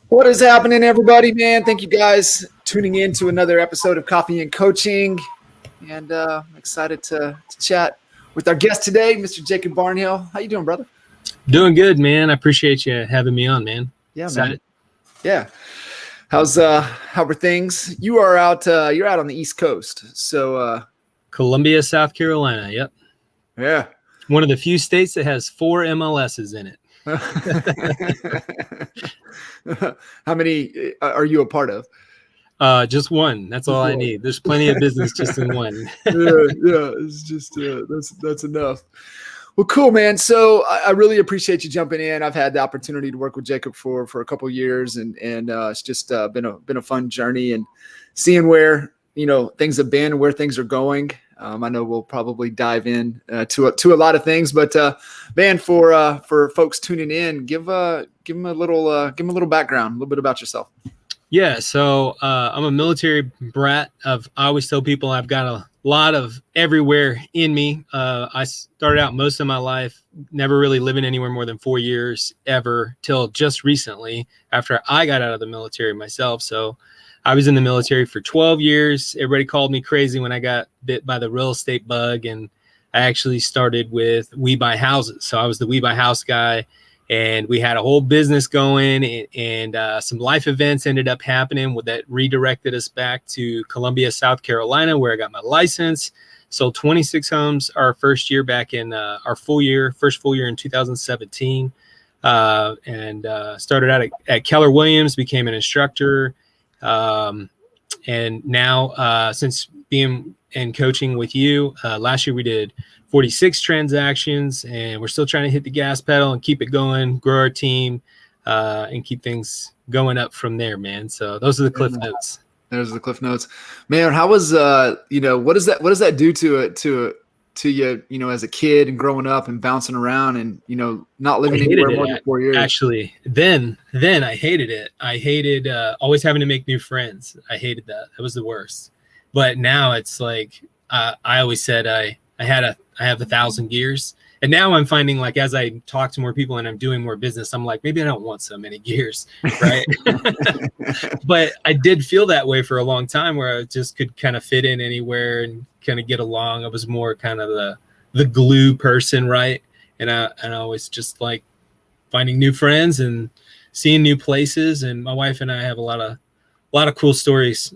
What is happening, everybody, man? Thank you guys tuning in to another episode of Coffee and Coaching. And I'm excited to chat with our guest today, Mr. Jacob Barnhill. How you doing, brother? Doing good, man. I appreciate you having me on, man. Yeah, excited. Man. Yeah. How are things? You are out. You're out on the East Coast. So Columbia, South Carolina. Yep. Yeah. One of the few states that has 4 MLSs in it. How many are you a part of? Just one. That's all I need. There's plenty of business just in one. yeah. It's just that's enough. Well, cool, man. So I really appreciate you jumping in. I've had the opportunity to work with Jacob for a couple of years, and it's just been a fun journey, and seeing where things have been, where things are going. I know we'll probably dive in to a lot of things, but man, for folks tuning in, give them a little background, a little bit about yourself. Yeah, so I'm a military brat. I always tell people I've got a lot of everywhere in me. I started out most of my life never really living anywhere more than 4 years ever, till just recently after I got out of the military myself. So I was in the military for 12 years. Everybody called me crazy when I got bit by the real estate bug. And I actually started with We Buy Houses. So I was the We Buy House guy, and we had a whole business going, and some life events ended up happening that redirected us back to Columbia, South Carolina, where I got my license. Sold 26 homes our first year back in our first full year in 2017. And started out at Keller Williams, became an instructor. And now, since being and coaching with you, last year we did 46 transactions, and we're still trying to hit the gas pedal and keep it going, grow our team, and keep things going up from there, man. So those are the cliff notes. There's the cliff notes, man. How was, what does that do to you, as a kid and growing up and bouncing around and, not living anywhere more than 4 years? Actually, then I hated it. I hated always having to make new friends. I hated that. That was the worst. But now it's like, I always said I have 1,000 gears. And now I'm finding, like, as I talk to more people and I'm doing more business, I'm like, maybe I don't want so many gears, right? But I did feel that way for a long time, where I just could kind of fit in anywhere and kind of get along. I was more kind of the glue person, right? And I always just like finding new friends and seeing new places. And my wife and I have a lot of cool stories,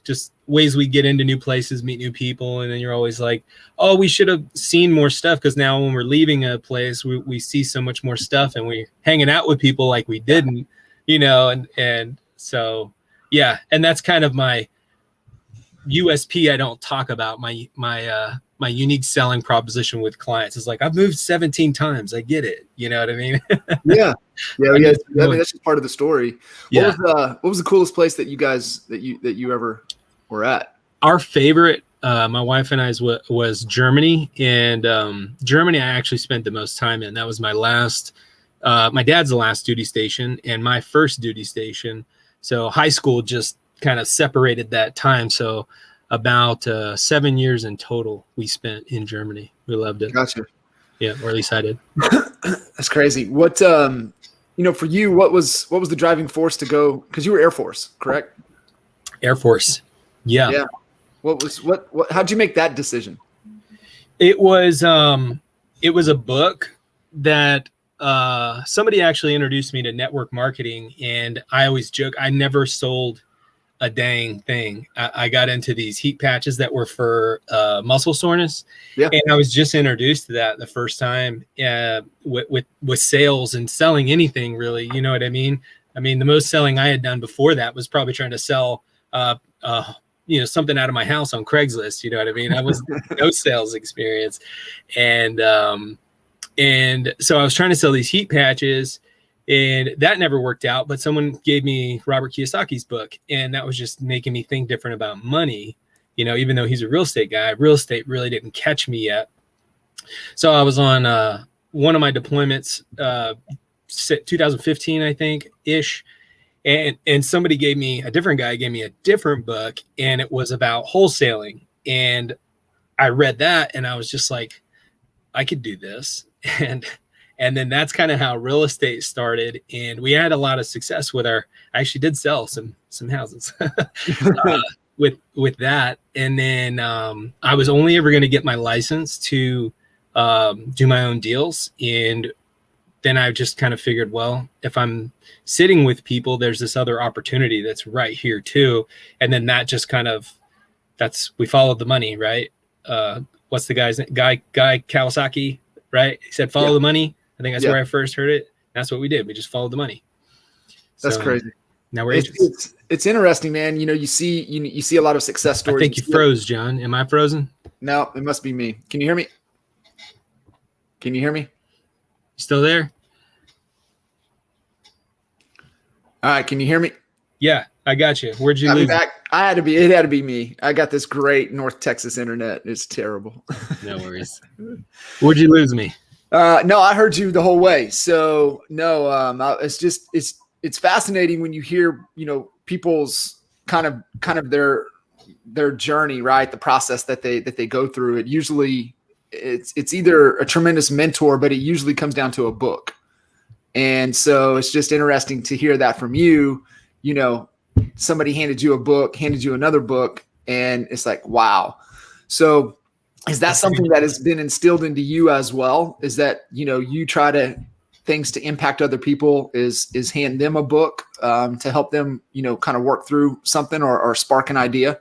just ways we get into new places, meet new people. And then you're always like, oh, we should have seen more stuff, because now when we're leaving a place, we see so much more stuff, and we're hanging out with people like we didn't, and so, yeah. And that's kind of my USP I don't talk about. My unique selling proposition with clients is like, I've moved 17 times. I get it. You know what I mean? Yeah. I mean, that's just part of the story. What was the coolest place that you ever were at? Our favorite, my wife and I's, was Germany. And Germany, I actually spent the most time in. That was my last, my dad's the last duty station and my first duty station. So high school just kind of separated that time. So about 7 years in total we spent in Germany. We loved it. Gotcha. Yeah, or at least I did. That's crazy. What for you, what was the driving force to go? Because you were Air Force, correct? Air Force. Yeah. How'd you make that decision? It was a book that somebody actually introduced me to network marketing, and I always joke, I never sold a dang thing. I got into these heat patches that were for muscle soreness. Yeah. And I was just introduced to that the first time with sales and selling anything, really. You know what I mean? I mean, the most selling I had done before that was probably trying to sell something out of my house on Craigslist. You know what I mean? I was no sales experience. And so I was trying to sell these heat patches, And that never worked out, but someone gave me Robert Kiyosaki's book, and that was just making me think different about money. You know, even though he's a real estate guy, real estate really didn't catch me yet. So I was on one of my deployments, 2015, I think, ish. And somebody gave me, a different guy gave me a different book, and it was about wholesaling. And I read that, and I was just like, I could do this. And then that's kind of how real estate started. And we had a lot of success with I actually did sell some houses with that. And then I was only ever going to get my license to do my own deals. And then I just kind of figured, well, if I'm sitting with people, there's this other opportunity that's right here too. And then that just kind of, we followed the money, right? What's the guy's name? Guy Kawasaki, right? He said, follow the money. I think that's where I first heard it. That's what we did. We just followed the money. That's crazy. Now we're agents. It's interesting, man. You know, you see a lot of success stories. I think you froze, John. Am I frozen? No, it must be me. Can you hear me? Can you hear me? You still there? All right. Can you hear me? Yeah, I got you. Where'd you lose? It had to be me. I got this great North Texas internet. It's terrible. No worries. Where'd you lose me? No, I heard you the whole way. So no, it's fascinating when you hear, you know, people's kind of their journey, right? The process that they go through. It usually it's either a tremendous mentor, but it usually comes down to a book. And so it's just interesting to hear that from you. You know, somebody handed you a book, handed you another book, and it's like, wow. So is that something that has been instilled into you as well? Is that, you know, you try things to impact other people, is hand them a book to help them, you know, kind of work through something or spark an idea?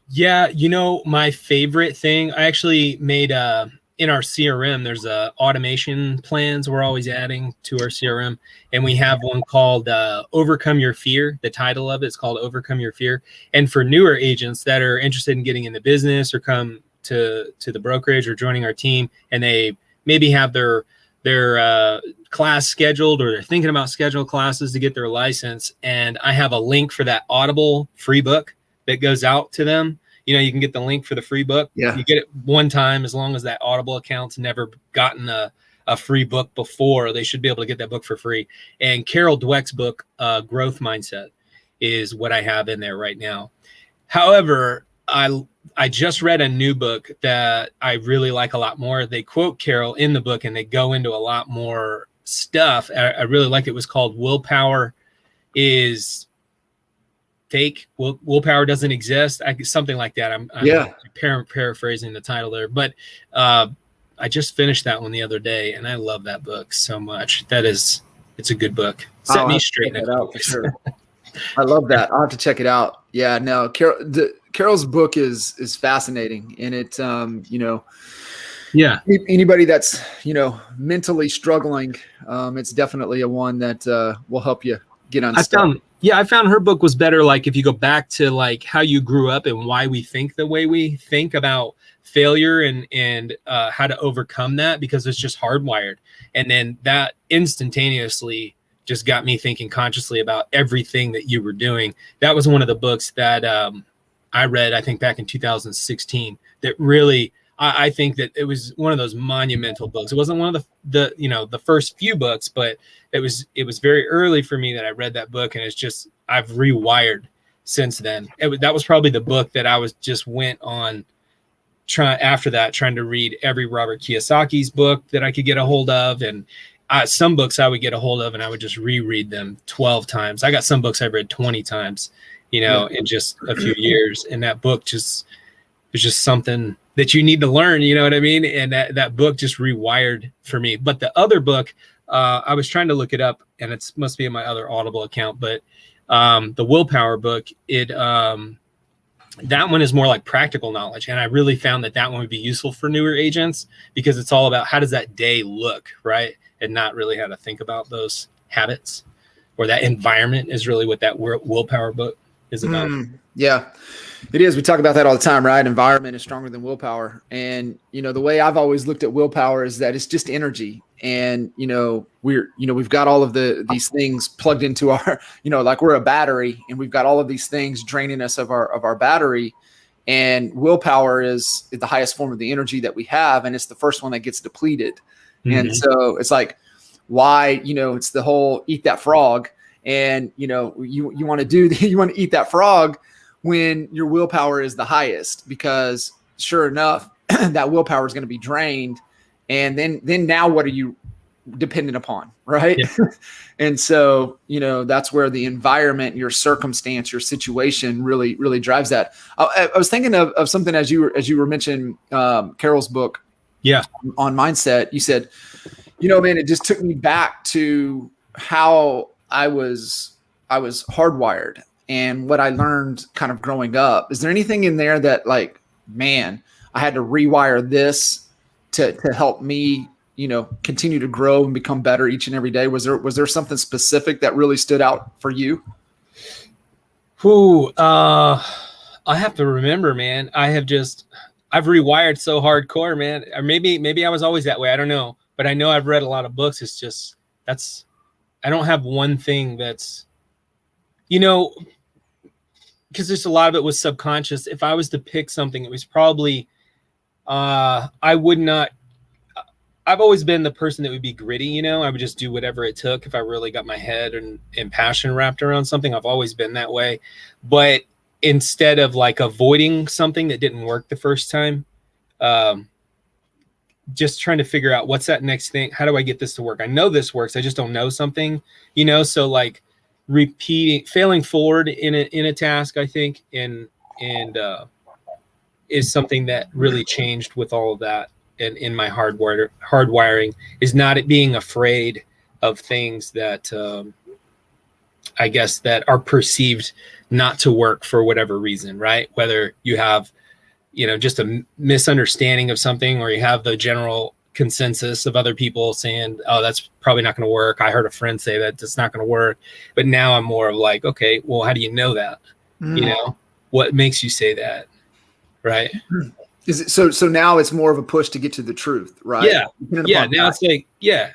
Yeah. You know, my favorite thing, I actually made in our CRM, there's automation plans we're always adding to our CRM. And we have one called Overcome Your Fear. The title of it is called Overcome Your Fear. And for newer agents that are interested in getting into business or come to the brokerage or joining our team, and they maybe have their class scheduled, or they're thinking about scheduled classes to get their license. And I have a link for that Audible free book that goes out to them. You know, you can get the link for the free book. Yeah. You get it one time, as long as that Audible account's never gotten a free book before, they should be able to get that book for free. And Carol Dweck's book, Growth Mindset, is what I have in there right now. However, I just read a new book that I really like a lot more. They quote Carol in the book, and they go into a lot more stuff. I really like it. It was called Willpower is Fake. Willpower Doesn't Exist. Something like that. I'm paraphrasing the title there. But I just finished that one the other day, and I love that book so much. It's a good book. Set me straight. Out for sure. I love that. I'll have to check it out. Yeah, no, Carol's book is fascinating, and it, you know, yeah, anybody that's, you know, mentally struggling, it's definitely a one that will help you get unstuck. I found her book was better. Like if you go back to like how you grew up and why we think the way we think about failure and how to overcome that, because it's just hardwired. And then that instantaneously just got me thinking consciously about everything that you were doing. That was one of the books that I read, I think back in 2016, that really, I think that it was one of those monumental books. It wasn't one of the first few books, but it was very early for me that I read that book. And it's just, I've rewired since then. That was probably the book that I went on trying to read every Robert Kiyosaki's book that I could get a hold of. And some books I would get a hold of and I would just reread them 12 times. I got some books I've read 20 times, you know, in just a few years. And that book is just something that you need to learn, you know what I mean? And that book just rewired for me. But the other book, I was trying to look it up, and it must be in my other Audible account, but the Willpower book, that one is more like practical knowledge. And I really found that one would be useful for newer agents, because it's all about how does that day look, right? And not really how to think about those habits, or that environment is really what that Willpower book is about. Yeah, it is. We talk about that all the time, right? Environment is stronger than willpower. And, the way I've always looked at willpower is that it's just energy. And, we've got all of these things plugged into our, like we're a battery, and we've got all of these things draining us of our battery. And willpower is the highest form of the energy that we have. And it's the first one that gets depleted. Mm-hmm. And so it's like, why, it's the whole eat that frog. And, you want to eat that frog when your willpower is the highest, because sure enough, that willpower is going to be drained. And then now what are you dependent upon? Right. Yeah. And so, that's where the environment, your circumstance, your situation really, really drives that. I was thinking of something as you were mentioning Carol's book. Yeah. On mindset. You said, man, it just took me back to how I was hardwired and what I learned kind of growing up. Is there anything in there that, like, man, I had to rewire this to help me, continue to grow and become better each and every day? Was there something specific that really stood out for you? I have to remember, man. I've rewired so hardcore, man. Or maybe I was always that way. I don't know, but I know I've read a lot of books. It's just, I don't have one thing that's, because there's a lot of it was subconscious. If I was to pick something, it was probably, I've always been the person that would be gritty, I would just do whatever it took if I really got my head and passion wrapped around something. I've always been that way. But instead of like avoiding something that didn't work the first time, just trying to figure out what's that next thing. How do I get this to work? I know this works. I just don't know something, so like failing forward in a task, I think, and is something that really changed with all of that. And in my hardwiring is not being afraid of things that I guess that are perceived not to work for whatever reason, right? Whether you have, just a misunderstanding of something, or you have the general consensus of other people saying, oh, that's probably not going to work. I heard a friend say that it's not going to work. But now I'm more of like, okay, well, how do you know that? What makes you say that? Right. Is it so now it's more of a push to get to the truth, right? Yeah. Yeah. Now it's like, yeah.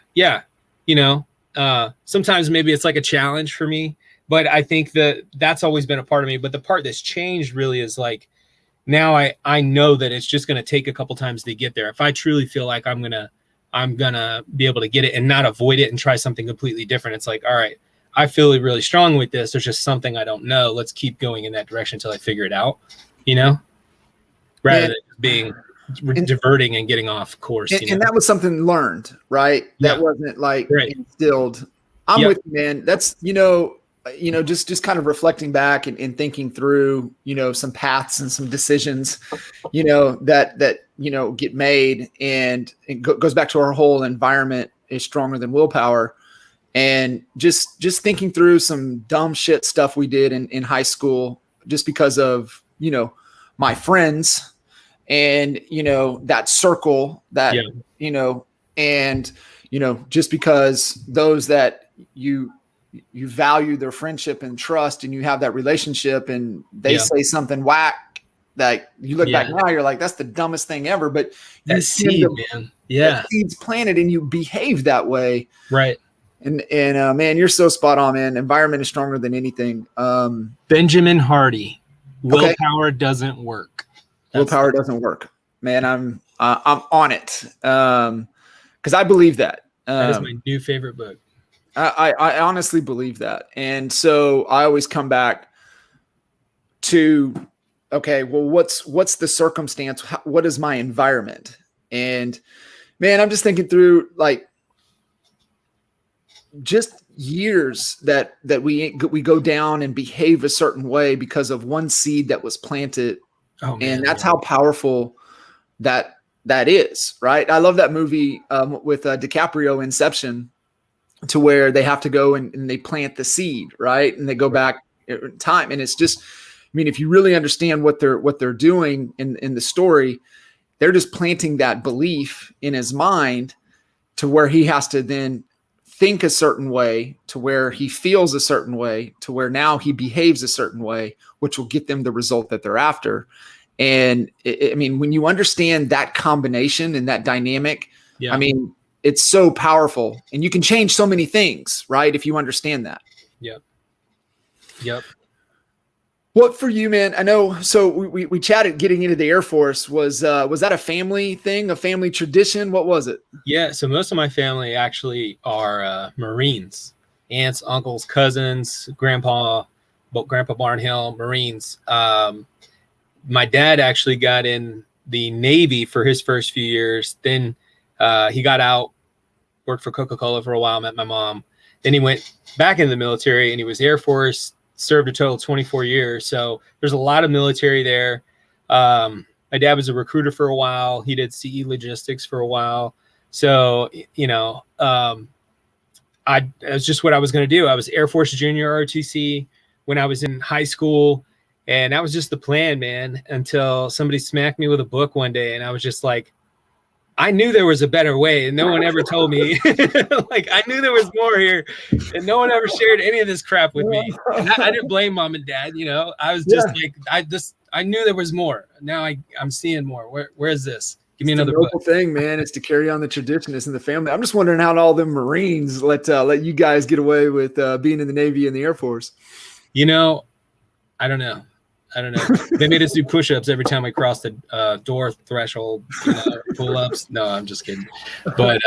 Sometimes maybe it's like a challenge for me, but I think that's always been a part of me. But the part that's changed really is like, now I know that it's just going to take a couple times to get there. If I truly feel like I'm going to be able to get it and not avoid it and try something completely different, it's like, all right, I feel really strong with this. There's just something I don't know. Let's keep going in that direction until I figure it out, rather than being diverting and getting off course. And that was something learned, right? Yeah. That wasn't like instilled. I'm with you, man. That's, just kind of reflecting back and thinking through, some paths and some decisions, that get made, and it goes back to our whole environment is stronger than willpower. And just thinking through some dumb shit stuff we did in high school, just because of, my friends and, that circle that, and, just because those that you value their friendship and trust, and you have that relationship, and they say something whack that you look back now, you're like, that's the dumbest thing ever. But that seed, man. Yeah. That seed's planted and you behave that way. Right. And man, you're so spot on, man. Environment is stronger than anything. Benjamin Hardy. Willpower doesn't work. Willpower doesn't work, man. I'm on it. Cause I believe that. That is my new favorite book. I honestly believe that. And so I always come back to, okay, well, what's the circumstance? What is my environment? And man, I'm just thinking through like just years that we go down and behave a certain way because of one seed that was planted. Oh, man, and that's how powerful that is, right? I love that movie with DiCaprio, Inception, to where they have to go and they plant the seed, right? And they go back in time. And it's just, I mean, if you really understand what they're doing in the story, they're just planting that belief in his mind to where he has to then think a certain way to where he feels a certain way to where now he behaves a certain way, which will get them the result that they're after. And I mean, when you understand that combination and that dynamic, I mean, it's so powerful, and you can change so many things, right? If you understand that. Yep. What for you, man? I know. So we chatted getting into the Air Force. Was that a family thing, a family tradition? What was it? Yeah. So most of my family actually are Marines, aunts, uncles, cousins, Grandpa Barnhill, Marines. My dad actually got in the Navy for his first few years. Then he got out, worked for Coca-Cola for a while, met my mom. Then he went back in the military, and he was Air Force, served a total of 24 years. So there's a lot of military there. My dad was a recruiter for a while. He did CE logistics for a while. So, you know, it was just what I was going to do. I was Air Force Junior ROTC when I was in high school. And that was just the plan, man, until somebody smacked me with a book one day. And I was just like, I knew there was a better way, and no one ever told me. Like, I knew there was more here, and no one ever shared any of this crap with me. And I didn't blame mom and dad. You know, I was just like, I knew there was more. Now I'm seeing more. Where is this? Give me another book. Thing, man. It's to carry on the tradition. It's in the family. I'm just wondering how all them Marines let you guys get away with being in the Navy and the Air Force. You know, I don't know. They made us do push-ups every time we crossed the door threshold, you know, pull-ups. No, I'm just kidding. But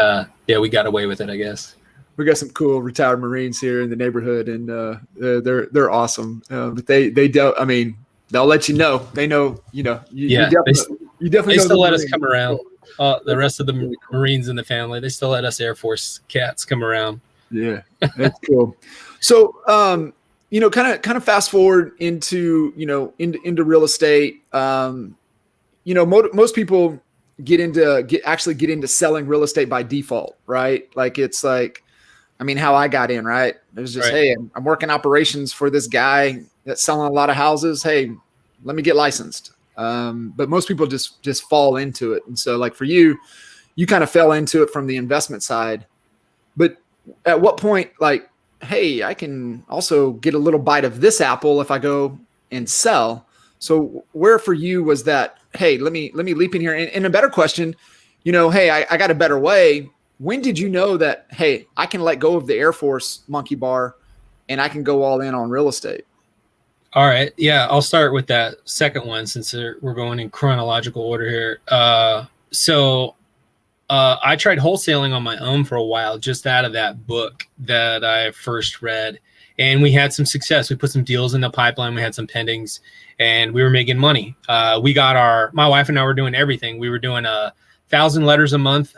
yeah, we got away with it, I guess. We got some cool retired Marines here in the neighborhood, and they're awesome. But they don't. I mean, they'll let you know. They know. You know. You definitely. They still let us come around. The rest of the Marines in the family, they still let us Air Force cats come around. Yeah, that's cool. So, you know, kind of fast forward into, you know, into real estate. You know, most people get into selling real estate by default, right? Like, it's like, I mean, how I got in, right? It was just, hey, I'm working operations for this guy that's selling a lot of houses. Hey, let me get licensed. But most people just fall into it. And so, like, for you kind of fell into it from the investment side. But at what point, like, hey, I can also get a little bite of this apple if I go and sell. So where for you was that, hey, let me leap in here. And a better question, you know, hey, I got a better way. When did you know that, hey, I can let go of the Air Force monkey bar and I can go all in on real estate? All right. Yeah, I'll start with that second one since we're going in chronological order here. So I tried wholesaling on my own for a while, just out of that book that I first read. And we had some success. We put some deals in the pipeline. We had some pendings, and we were making money. My wife and I were doing everything. We were doing 1,000 letters a month,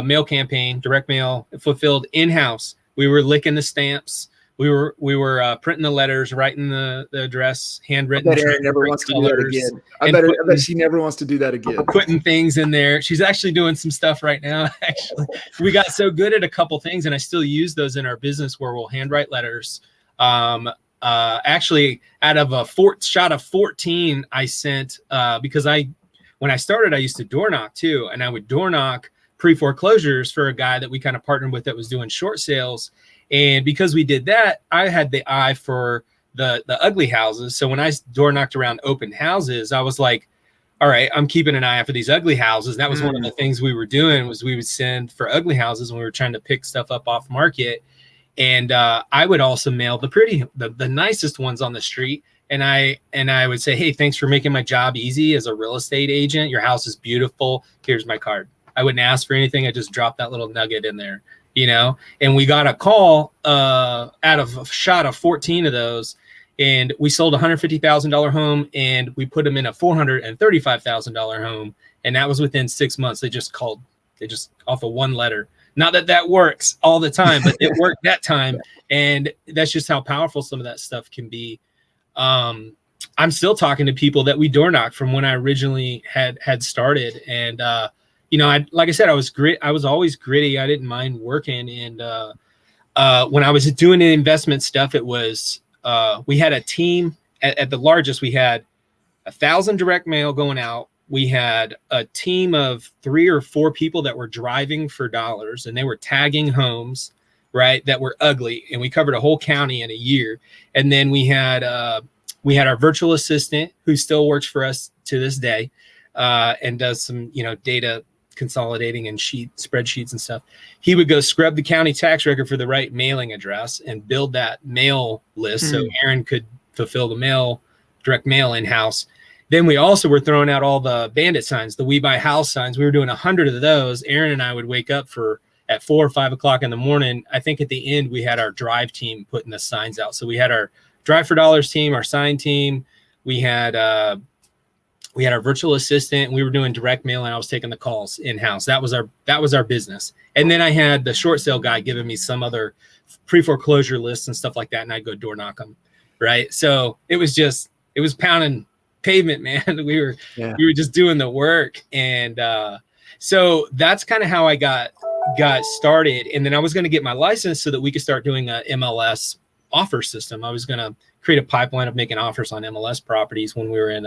mail campaign, direct mail, fulfilled in-house. We were licking the stamps. We were printing the letters, writing the address, handwritten. I bet Erin never wants to do that again. I bet she never wants to do that again. Putting things in there. She's actually doing some stuff right now. Actually, we got so good at a couple things, and I still use those in our business where we'll handwrite letters. Actually, out of a shot of 14, I sent because when I started, I used to door knock too, and I would door knock pre-foreclosures for a guy that we kind of partnered with that was doing short sales. And because we did that, I had the eye for the ugly houses. So when I door knocked around open houses, I was like, all right, I'm keeping an eye out for these ugly houses. And that was one of the things we were doing was we would send for ugly houses when we were trying to pick stuff up off market. And I would also mail the nicest ones on the street. And I would say, hey, thanks for making my job easy as a real estate agent. Your house is beautiful. Here's my card. I wouldn't ask for anything. I just dropped that little nugget in there. You know, and we got a call out of a shot of 14 of those, and we sold a $150,000 home, and we put them in a $435,000 home, and that was within 6 months. They just off of one letter. Not that works all the time, but it worked that time, and that's just how powerful some of that stuff can be. I'm still talking to people that we door knocked from when I originally had started, and you know, like I said, I was always gritty. I didn't mind working. And when I was doing the investment stuff, it was we had a team at the largest. We had 1,000 direct mail going out. We had a team of 3 or 4 people that were driving for dollars, and they were tagging homes. right, that were ugly, and we covered a whole county in a year. And then we had our virtual assistant who still works for us to this day, and does some, data consolidating and spreadsheets and stuff. He would go scrub the county tax record for the right mailing address and build that mail list so Aaron could fulfill the direct mail in-house. Then we also were throwing out all the bandit signs, the We Buy House signs. We were doing 100 of those. Aaron and I would wake up at 4 or 5 o'clock in the morning. I think at the end we had our drive team putting the signs out. So we had our Drive for Dollars team, our sign team. We had our virtual assistant. We were doing direct mail, and I was taking the calls in-house. That was our business. And then I had the short sale guy giving me some other pre-foreclosure lists and stuff like that, and I'd go door knock them, right? So it was pounding pavement, man. We were just doing the work. And so that's kind of how I got started. And then I was going to get my license so that we could start doing a MLS offer system. I was going to create a pipeline of making offers on MLS properties when we were in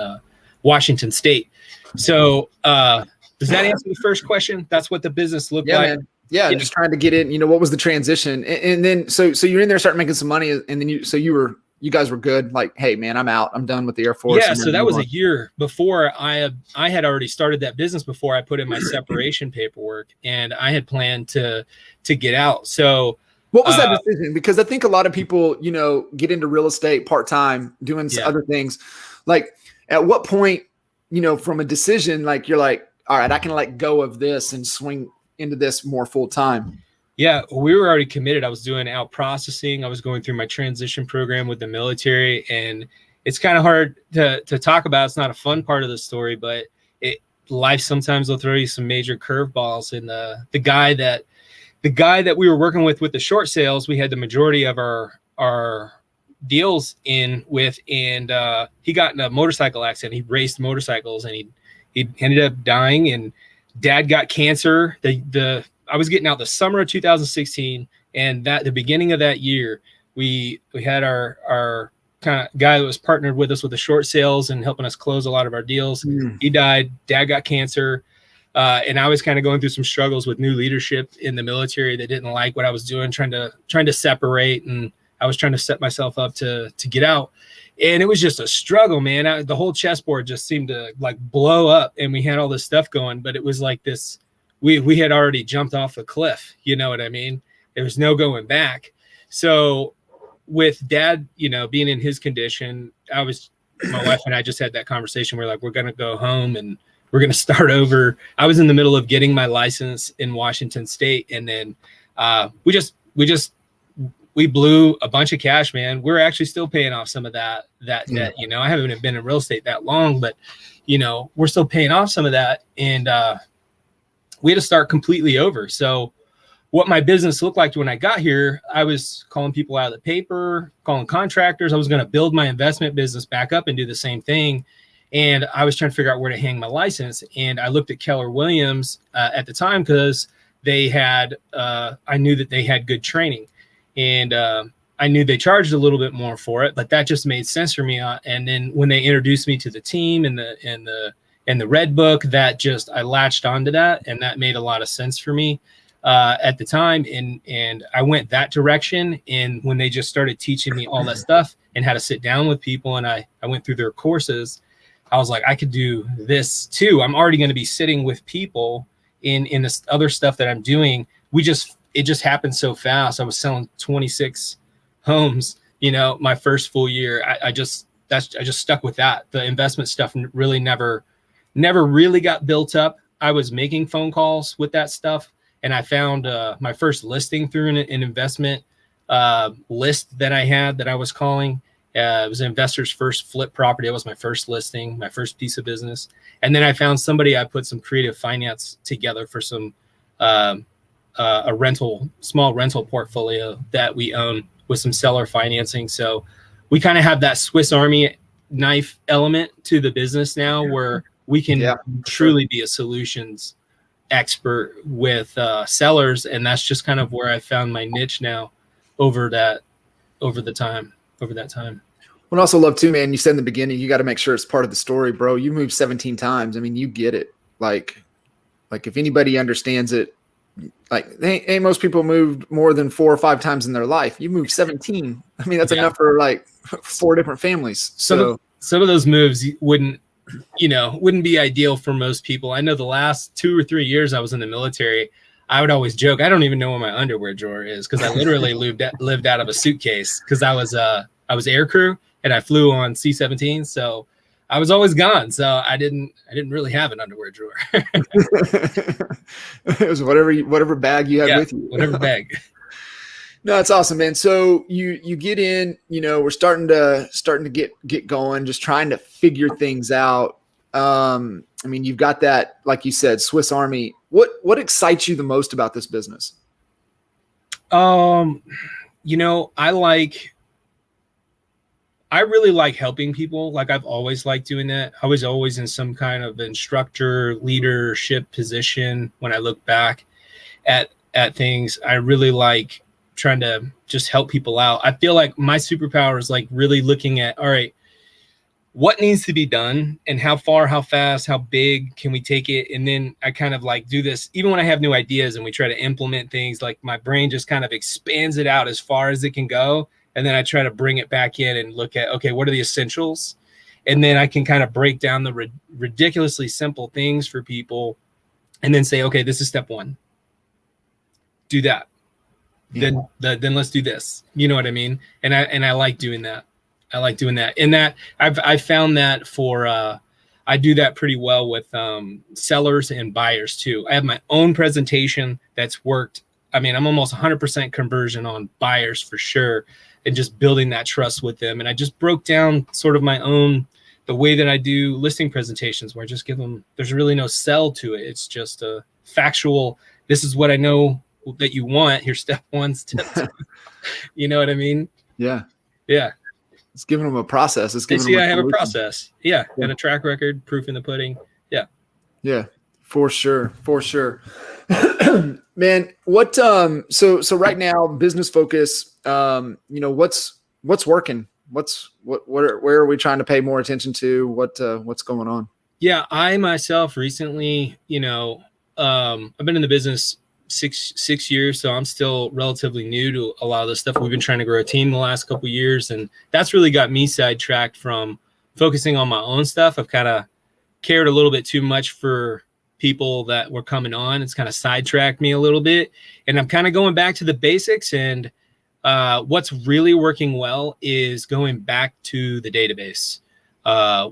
Washington State. So does that answer the first question? That's what the business looked like. Man. Yeah, just trying to get in. What was the transition? And then so you're in there starting making some money, and then you guys were good. Like, hey man, I'm out. I'm done with the Air Force. Yeah, so that was a year before I had already started that business before I put in my separation paperwork, and I had planned to get out. So what was that decision? Because I think a lot of people, get into real estate part-time, doing other things. Like, at what point, from a decision, like you're like, all right, I can let go of this and swing into this more full-time? Yeah, we were already committed. I was doing out processing. I was going through my transition program with the military, and it's kind of hard to talk about. It's not a fun part of the story, but life sometimes will throw you some major curveballs. And the guy that we were working with the short sales, we had the majority of our deals in with, and he got in a motorcycle accident. He raced motorcycles, and he ended up dying, and dad got cancer. I was getting out the summer of 2016, and the beginning of that year, we had our kind of guy that was partnered with us with the short sales and helping us close a lot of our deals. He died. Dad got cancer. And I was kind of going through some struggles with new leadership in the military that didn't like what I was doing, trying to separate, and I was trying to set myself up to get out. And it was just a struggle, man. The whole chessboard just seemed to like blow up, and we had all this stuff going, but it was like this. We had already jumped off a cliff. You know what I mean? There was no going back. So with dad, being in his condition, my wife and I just had that conversation. We're like, we're going to go home and we're going to start over. I was in the middle of getting my license in Washington State. And then we blew a bunch of cash, man. We're actually still paying off some of that debt. I haven't been in real estate that long, but we're still paying off some of that. And, we had to start completely over. So what my business looked like when I got here, I was calling people out of the paper, calling contractors. I was going to build my investment business back up and do the same thing. And I was trying to figure out where to hang my license. And I looked at Keller Williams at the time because they had, I knew that they had good training, and I knew they charged a little bit more for it, but that just made sense for me. And then when they introduced me to the team and the Red Book, I latched onto that, and that made a lot of sense for me at the time. And I went that direction. And when they just started teaching me all that stuff and how to sit down with people, and I went through their courses, I was like, I could do this too. I'm already going to be sitting with people in this other stuff that I'm doing. It just happened so fast. I was selling 26 homes, my first full year. I just stuck with that. The investment stuff really never really got built up. I was making phone calls with that stuff, and I found my first listing through an investment list that I had that I was calling. It was an investor's first flip property. That was my first listing, my first piece of business. And then I found somebody. I put some creative finance together for some a small rental portfolio that we own with some seller financing. So we kind of have that Swiss Army knife element to the business now, where we can truly be a solutions expert with sellers. And that's just kind of where I found my niche now over that time. Well, I also love too, man, you said in the beginning, you got to make sure it's part of the story, bro. You moved 17 times. I mean, you get it. Like if anybody understands it, like ain't most people moved more than 4 or 5 times in their life. You moved 17. I mean, that's enough for like 4 different families. So some of those moves wouldn't be ideal for most people. I know the last 2 or 3 years I was in the military, I would always joke, I don't even know where my underwear drawer is, because I literally lived out of a suitcase, because I was air crew and I flew on C-17, so I was always gone. So I didn't really have an underwear drawer. It was whatever bag you had with you. Whatever bag. No, it's awesome, man. So you get in, we're starting to get going, just trying to figure things out. I mean, you've got that, like you said, Swiss Army. What excites you the most about this business? I really like helping people. Like, I've always liked doing that. I was always in some kind of instructor leadership position. When I look back at things, I really like trying to just help people out. I feel like my superpower is like really looking at, all right, what needs to be done and how far, how fast, how big can we take it? And then I kind of like do this, even when I have new ideas and we try to implement things, like my brain just kind of expands it out as far as it can go. And then I try to bring it back in and look at, okay, what are the essentials? And then I can kind of break down the ridiculously simple things for people and then say, okay, this is step 1. Do that. Yeah. Then let's do this. You know what I mean? And I like doing that. I like doing that. And that I've found that for I do that pretty well with sellers and buyers too. I have my own presentation that's worked. I mean, I'm almost 100% conversion on buyers for sure, and just building that trust with them. And I just broke down sort of the way that I do listing presentations, where I just give them, there's really no sell to it. It's just a factual, this is what I know that you want. Here's step 1, step 2. You know what I mean? Yeah. Yeah. It's giving them a process. It's giving them I have a process. Yeah. And a track record, proof in the pudding. Yeah. Yeah, for sure. Man, what so right now, business focus, what's working? Where are we trying to pay more attention to? What's going on? Yeah, I myself recently, I've been in the business six years, so I'm still relatively new to a lot of the stuff. We've been trying to grow a team the last couple of years, and that's really got me sidetracked from focusing on my own stuff. I've kind of cared a little bit too much for people that were coming on. It's kind of sidetracked me a little bit, and I'm kind of going back to the basics. And what's really working well is going back to the database.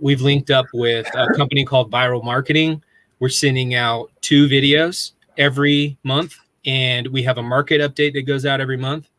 We've linked up with a company called Viral Marketing. We're sending out 2 videos every month, and we have a market update that goes out every month.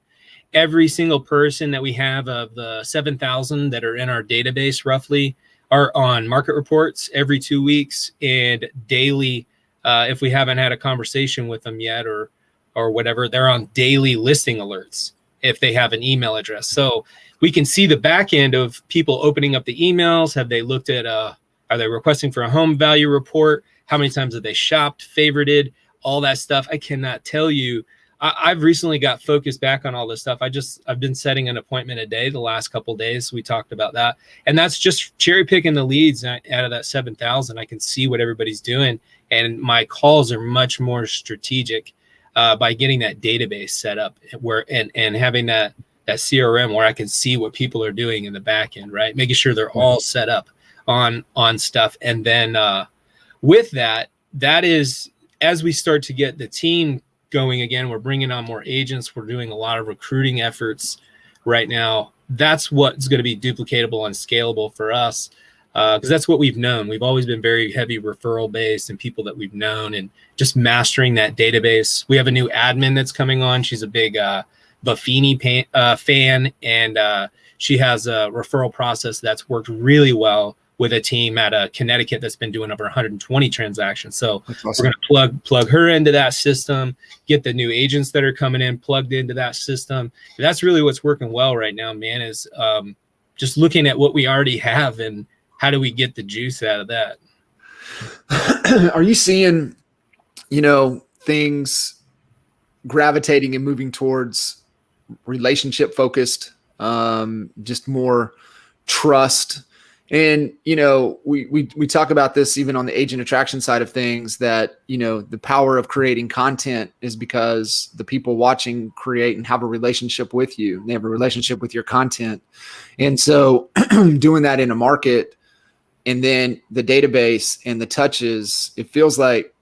Every single person that we have of the 7,000 that are in our database roughly are on market reports every 2 weeks, and daily, if we haven't had a conversation with them yet or whatever, they're on daily listing alerts if they have an email address. So we can see the back end of people opening up the emails. Have they looked at, are they requesting for a home value report? How many times have they shopped, favorited, all that stuff? I cannot tell you. I've recently got focused back on all this stuff. I've been setting an appointment a day the last couple of days. We talked about that. And that's just cherry picking the leads out of that 7,000. I can see what everybody's doing. And my calls are much more strategic by getting that database set up and having that CRM where I can see what people are doing in the back end, right? Making sure they're all set up on stuff. And then with that is, as we start to get the team going again, we're bringing on more agents. We're doing a lot of recruiting efforts right now. That's what's going to be duplicatable and scalable for us, because that's what we've known. We've always been very heavy referral based and people that we've known, and just mastering that database. We have a new admin that's coming on. She's a big Buffini fan, and she has a referral process that's worked really well with a team at Connecticut that's been doing over 120 transactions. So awesome. We're going to plug her into that system, get the new agents that are coming in plugged into that system. And that's really what's working well right now, man, is just looking at what we already have and how do we get the juice out of that. Are you seeing, things gravitating and moving towards relationship focused, just more trust And, we talk about this even on the agent attraction side of things, that, the power of creating content is because the people watching create and have a relationship with you. They have a relationship with your content. And so doing that in a market, and then the database and the touches, it feels like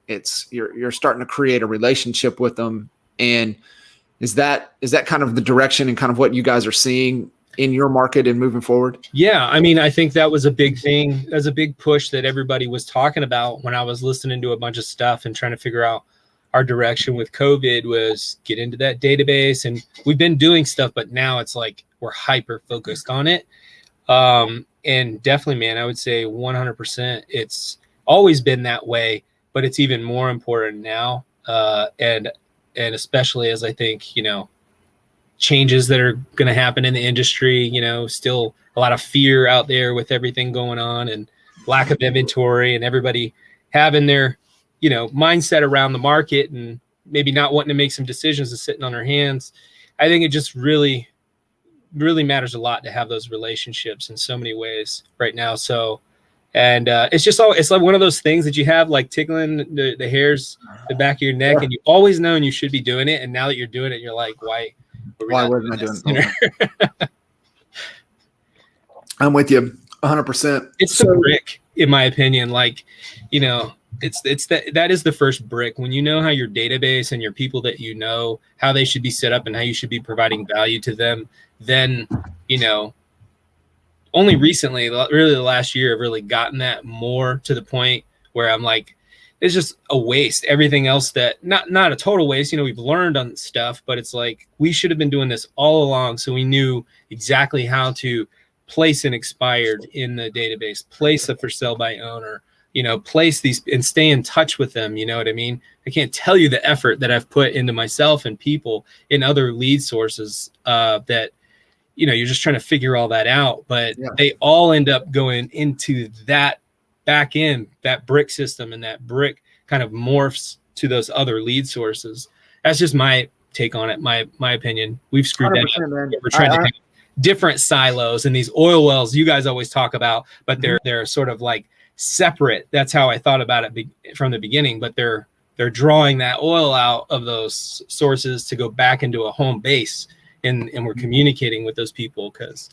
you're starting to create a relationship with them. And is that kind of the direction and kind of what you guys are seeing in your market and moving forward? Yeah. I mean, I think that was a big thing. That was a big push that everybody was talking about when I was listening to a bunch of stuff and trying to figure out our direction with COVID, was get into that database. And we've been doing stuff, but now it's like we're hyper focused on it. And definitely, man, I would say 100%. It's always been that way, but it's even more important now. And especially as I think, changes that are going to happen in the industry, still a lot of fear out there with everything going on, and lack of inventory, and everybody having their, mindset around the market and maybe not wanting to make some decisions and sitting on their hands. I think it just really matters a lot to have those relationships in so many ways right now. So, and it's like one of those things that you have like tickling the hairs, the back of your neck, and you always know you should be doing it. And now that you're doing it, you're like, why wasn't I doing it? I'm with you 100%. It's the brick, in my opinion. Like, that is the first brick. When you know how your database and your people that how they should be set up and how you should be providing value to them, then, only recently, really the last year, I've really gotten that more to the point where I'm like, it's just a waste. Everything else that not a total waste, we've learned on stuff, but it's like, we should have been doing this all along. So we knew exactly how to place an expired in the database, place a for sale by owner, place these and stay in touch with them. You know what I mean? I can't tell you the effort that I've put into myself and people in other lead sources, that, you're just trying to figure all that out, but they all end up going into that back end, that brick system, and that brick kind of morphs to those other lead sources. That's just my take on it. My opinion. We've screwed that up. Man. We're trying to have different silos and these oil wells you guys always talk about, but they're sort of like separate. That's how I thought about it from the beginning, but they're drawing that oil out of those sources to go back into a home base. And we're communicating with those people because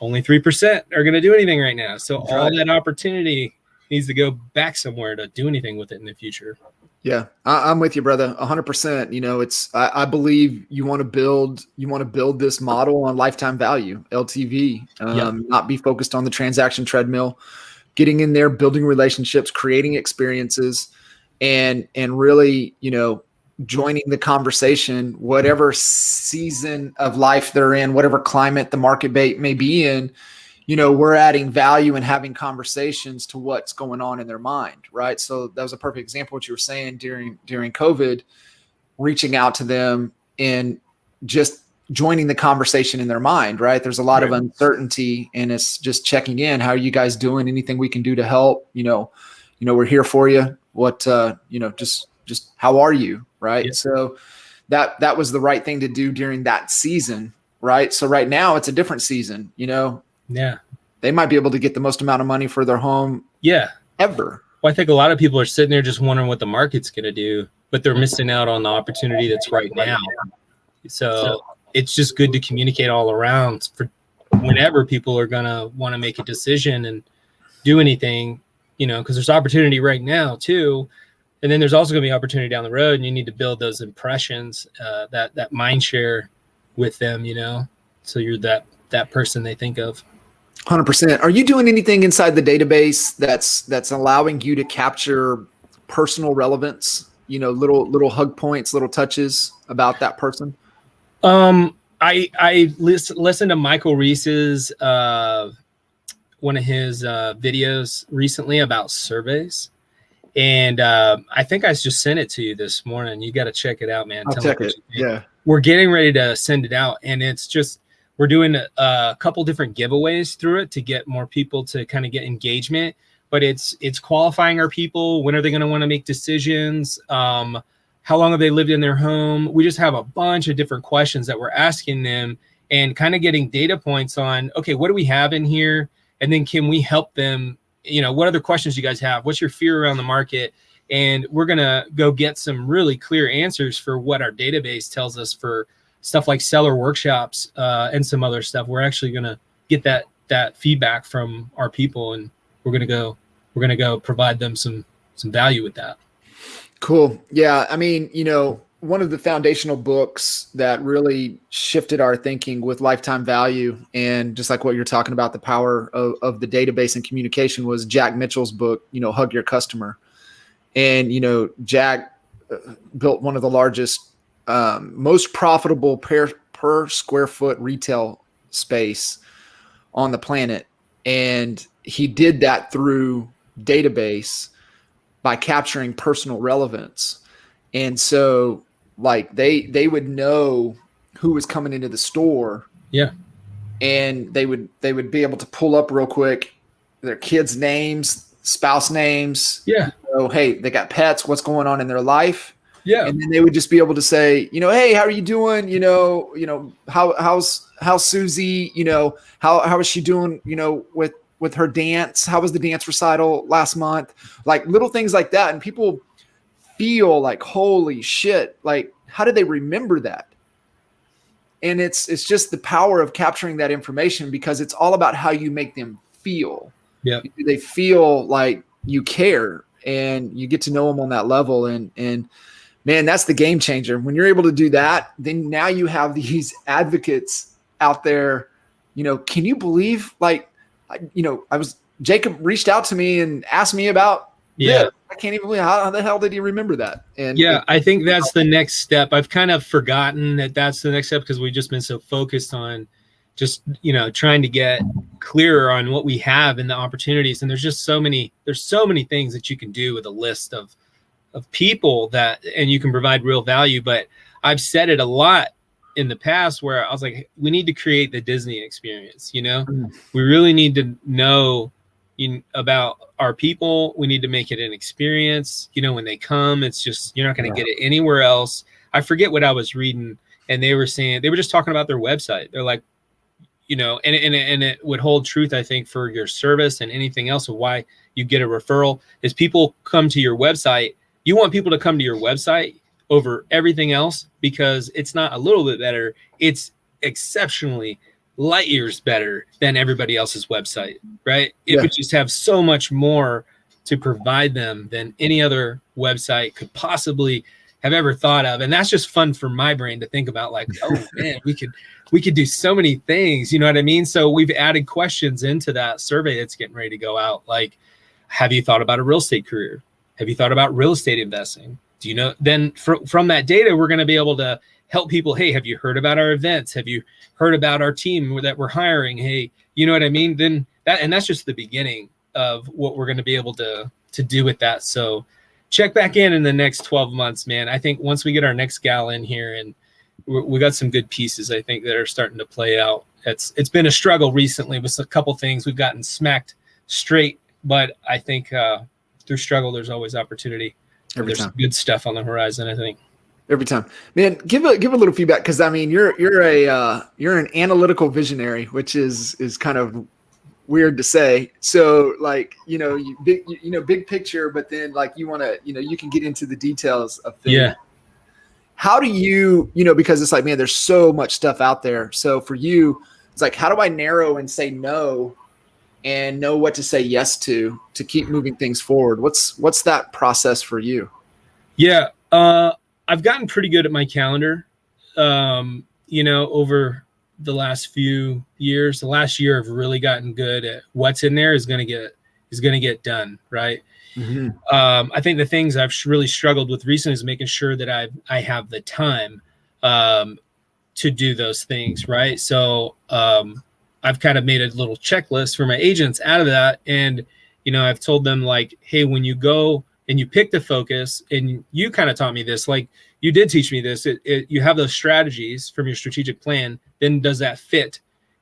only 3% are going to do anything right now. So all that opportunity needs to go back somewhere to do anything with it in the future. Yeah, I'm with you, brother. 100%. I believe you want to build this model on lifetime value, LTV, not be focused on the transaction treadmill, getting in there, building relationships, creating experiences, and really, joining the conversation, whatever season of life they're in, whatever climate the market may be in. We're adding value and having conversations to what's going on in their mind, right? So that was a perfect example of what you were saying during COVID, reaching out to them and just joining the conversation in their mind, right? There's a lot of uncertainty, and it's just checking in. How are you guys doing? Anything we can do to help? We're here for you. What, just how are you? Right. Yeah. So that was the right thing to do during that season. Right. So right now it's a different season, Yeah. They might be able to get the most amount of money for their home. Yeah. Ever. Well, I think a lot of people are sitting there just wondering what the market's going to do, but they're missing out on the opportunity that's right now. So it's just good to communicate all around for whenever people are going to want to make a decision and do anything, because there's opportunity right now too. And then there's also going to be opportunity down the road, and you need to build those impressions, that mind share with them, so you're that person they think of. 100%. Are you doing anything inside the database that's allowing you to capture personal relevance, little hug points, little touches about that person? I listened to Michael Reese's, one of his videos recently about surveys. And I think I just sent it to you this morning. You got to check it out, man. I'll check it. Yeah. We're getting ready to send it out. And it's just, we're doing a couple different giveaways through it to get more people to kind of get engagement. But it's qualifying our people. When are they going to want to make decisions? How long have they lived in their home? We just have a bunch of different questions that we're asking them and kind of getting data points on, okay, what do we have in here? And then can we help them? What other questions you guys have? What's your fear around the market? And we're going to go get some really clear answers for what our database tells us for stuff like seller workshops and some other stuff. We're actually going to get that feedback from our people, and we're going to go provide them some value with that. Cool. Yeah. I mean, one of the foundational books that really shifted our thinking with lifetime value, and just like what you're talking about, the power of the database and communication, was Jack Mitchell's book, Hug Your Customer. And, Jack built one of the largest, most profitable per square foot retail space on the planet. And he did that through database by capturing personal relevance. And so like they would know who was coming into the store. Yeah. And they would be able to pull up real quick their kids' names, spouse names. Yeah. Hey, they got pets, what's going on in their life. Yeah. And then they would just be able to say, hey, how are you doing? How's Susie, how is she doing, with her dance? How was the dance recital last month? Like little things like that. And people feel like, holy shit, like, how did they remember that? And it's just the power of capturing that information, because it's all about how you make them feel. Yeah. They feel like you care, and you get to know them on that level. And man, that's the game changer. When you're able to do that, then now you have these advocates out there. Can you believe, Jacob reached out to me and asked me about this. I can't even believe how the hell did he remember that? And I think that's the next step. I've kind of forgotten that that's the next step, because we've just been so focused on just, trying to get clearer on what we have and the opportunities. And there's so many things that you can do with a list of people and you can provide real value. But I've said it a lot in the past where I was like, we need to create the Disney experience. We really need to know about our people. We need to make it an experience. When they come, it's just, you're not going to get it anywhere else. I forget what I was reading, and they were just talking about their website. They're like, and it would hold truth, I think, for your service and anything else of why you get a referral is people come to your website. You want people to come to your website over everything else, because it's not a little bit better. It's exceptionally light years better than everybody else's website, right? It would just have so much more to provide them than any other website could possibly have ever thought of. And that's just fun for my brain to think about, like, oh man, we could do so many things, you know what I mean? So we've added questions into that survey that's getting ready to go out. Like, have you thought about a real estate career? Have you thought about real estate investing? Do you know? Then from that data, we're going to be able to help people. Hey, have you heard about our events? Have you heard about our team that we're hiring? Hey, you know what I mean? Then that's just the beginning of what we're going to be able to do with that. So check back in the next 12 months, man. I think once we get our next gal in here, and we got some good pieces, I think, that are starting to play out. It's been a struggle recently with a couple things. We've gotten smacked straight, but I think through struggle, there's always opportunity. There's some good stuff on the horizon, I think. Every time, man. Give a little feedback, because I mean, you're an analytical visionary, which is kind of weird to say. So like, big picture, but then like you want to, you can get into the details of things. Yeah. How do you, because it's like, man, there's so much stuff out there. So for you, it's like, how do I narrow and say no and know what to say yes to keep moving things forward? What's that process for you? Yeah. I've gotten pretty good at my calendar, over the last few years. The last year I've really gotten good at what's in there is going to get done. Right. Mm-hmm. I think the things I've really struggled with recently is making sure that I have the time to do those things. Right. So I've kind of made a little checklist for my agents out of that. And, I've told them, like, hey, when you go and you pick the focus, and you kind of taught me this, like you did teach me this, you have those strategies from your strategic plan, then does that fit?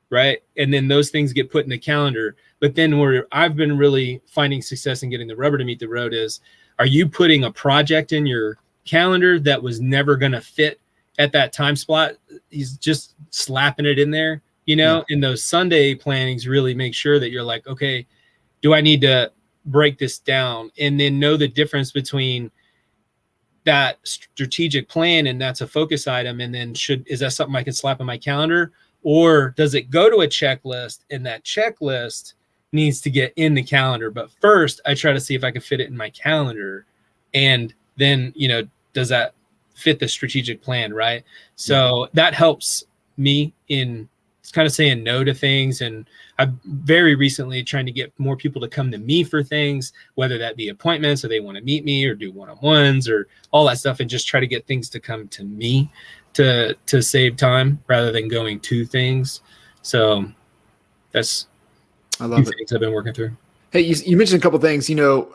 Right. And then those things get put in the calendar. But then where I've been really finding success in getting the rubber to meet the road is, are you putting a project in your calendar that was never going to fit at that time slot? He's just slapping it in there, you know, and those Sunday plannings really make sure that you're like, okay, do I need to break this down, and then know the difference between that strategic plan and that's a focus item, and then is that something I can slap on my calendar, or does it go to a checklist, and that checklist needs to get in the calendar? But first I try to see if I can fit it in my calendar, and then, you know, does that fit the strategic plan, right? So that helps me in kind of saying no to things. And I've very recently trying to get more people to come to me for things, whether that be appointments or they want to meet me or do one-on-ones or all that stuff, and just try to get things to come to me to save time rather than going to things. So that's I love it. Things I've been working through. Hey, you mentioned a couple things, you know,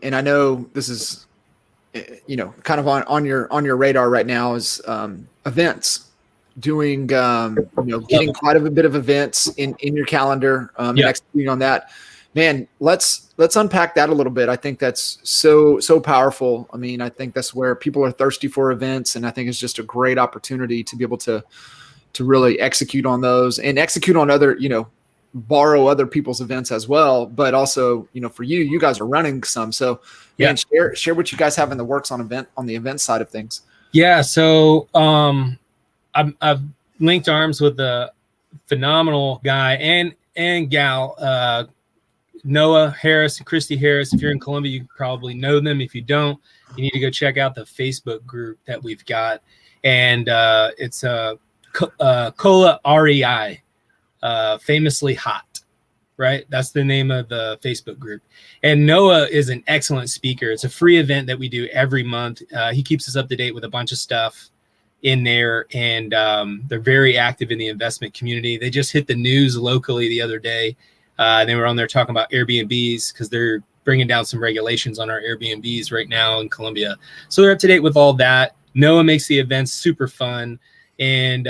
and I know this is, you know, kind of on your radar right now is events. Doing, you know, getting quite a bit of events in your calendar, and executing on that. Man, let's unpack that a little bit. I think that's so powerful. I mean, I think that's where people are thirsty for events, and I think it's just a great opportunity to be able to really execute on those and execute on other, you know, borrow other people's events as well. But also, you know, for you guys are running some, so man, share what you guys have in the works on the event side of things. Yeah. So, I've linked arms with a phenomenal guy and gal, Noah Harris and Christy Harris. If you're in Columbia, you probably know them. If you don't, you need to go check out the Facebook group that we've got. And it's Cola REI, famously hot, right? That's the name of the Facebook group. And Noah is an excellent speaker. It's a free event that we do every month. He keeps us up to date with a bunch of stuff in there, and they're very active in the investment community. They just hit the news locally the other day. They were on there talking about Airbnbs because they're bringing down some regulations on our Airbnbs right now in Columbia. So they're up to date with all that. Noah makes the events super fun. And,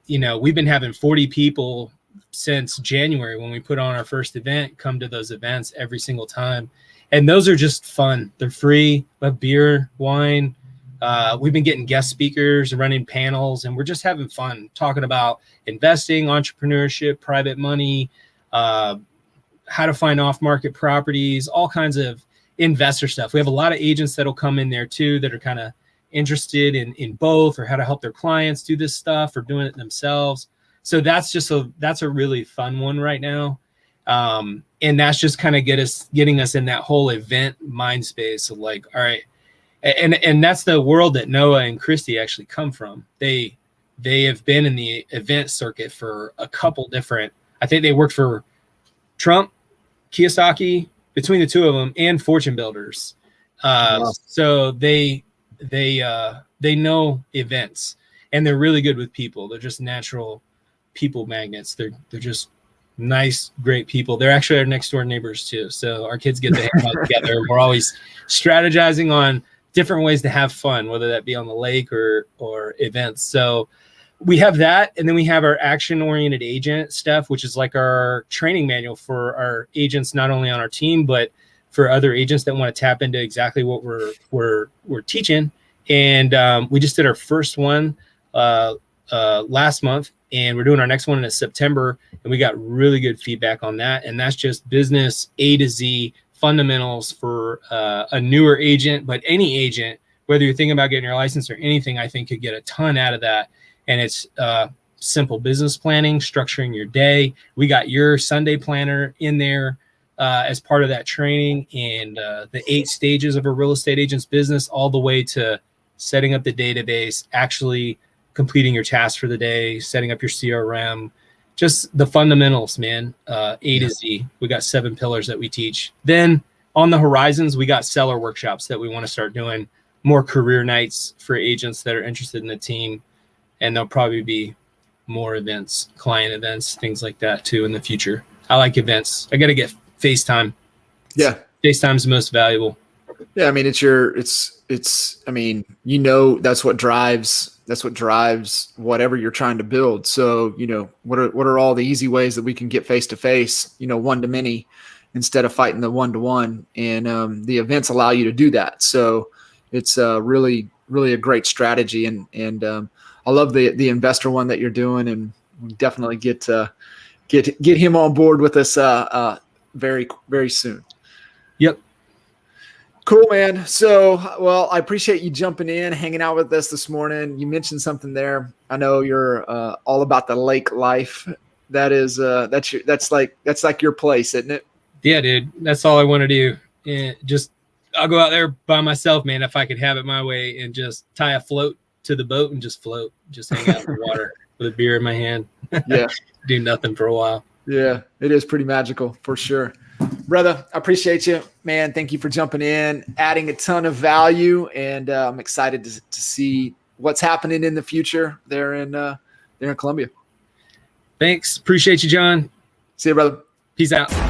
you know, we've been having 40 people since January when we put on our first event come to those events every single time. And those are just fun. They're free. We have beer, wine. We've been getting guest speakers and running panels, and we're just having fun talking about investing, entrepreneurship, private money, how to find off-market properties, all kinds of investor stuff. We have a lot of agents that'll come in there too that are kind of interested in both, or how to help their clients do this stuff or doing it themselves. So that's a really fun one right now. And that's just kind of getting us in that whole event mind space of like, all right. And that's the world that Noah and Christy actually come from. They have been in the event circuit for a couple different, I think they worked for Trump, Kiyosaki, between the two of them, and Fortune Builders. Wow. So they know events, and they're really good with people. They're just natural people magnets. They're just nice, great people. They're actually our next door neighbors too. So our kids get to hang out together. We're always strategizing on different ways to have fun, whether that be on the lake or events. So we have that. And then we have our action-oriented agent stuff, which is like our training manual for our agents, not only on our team, but for other agents that want to tap into exactly what we're teaching. And we just did our first one last month, and we're doing our next one in September. And we got really good feedback on that. And that's just business A to Z fundamentals for a newer agent, but any agent, whether you're thinking about getting your license or anything, I think could get a ton out of that. And it's simple business planning, structuring your day. We got your Sunday planner in there as part of that training, and the 8 stages of a real estate agent's business, all the way to setting up the database, actually completing your tasks for the day, setting up your CRM, just the fundamentals, man. A to Z. We got 7 pillars that we teach. Then on the horizons, we got seller workshops that we want to start doing, more career nights for agents that are interested in the team. And there'll probably be more events, client events, things like that too in the future. I like events. I got to get FaceTime. Yeah. FaceTime's the most valuable. Yeah. I mean, I mean, you know, that's what drives whatever you're trying to build. So, you know, what are all the easy ways that we can get face to face, you know, one to many instead of fighting the one to one, and the events allow you to do that. So it's really a great strategy. And I love the investor one that you're doing, and definitely get him on board with us very, very soon. Yep. Cool, man. So, well, I appreciate you jumping in, hanging out with us this morning. You mentioned something there. I know you're all about the lake life. That's like your place, isn't it? Yeah, dude. That's all I want to do. And I'll go out there by myself, man, if I could have it my way, and just tie a float to the boat and just float, just hang out in the water with a beer in my hand. Yeah. Do nothing for a while. Yeah, it is pretty magical for sure. Brother, I appreciate you, man. Thank you for jumping in, adding a ton of value, and I'm excited to see what's happening in the future there in Columbia. Thanks. Appreciate you, John. See you, brother. Peace out.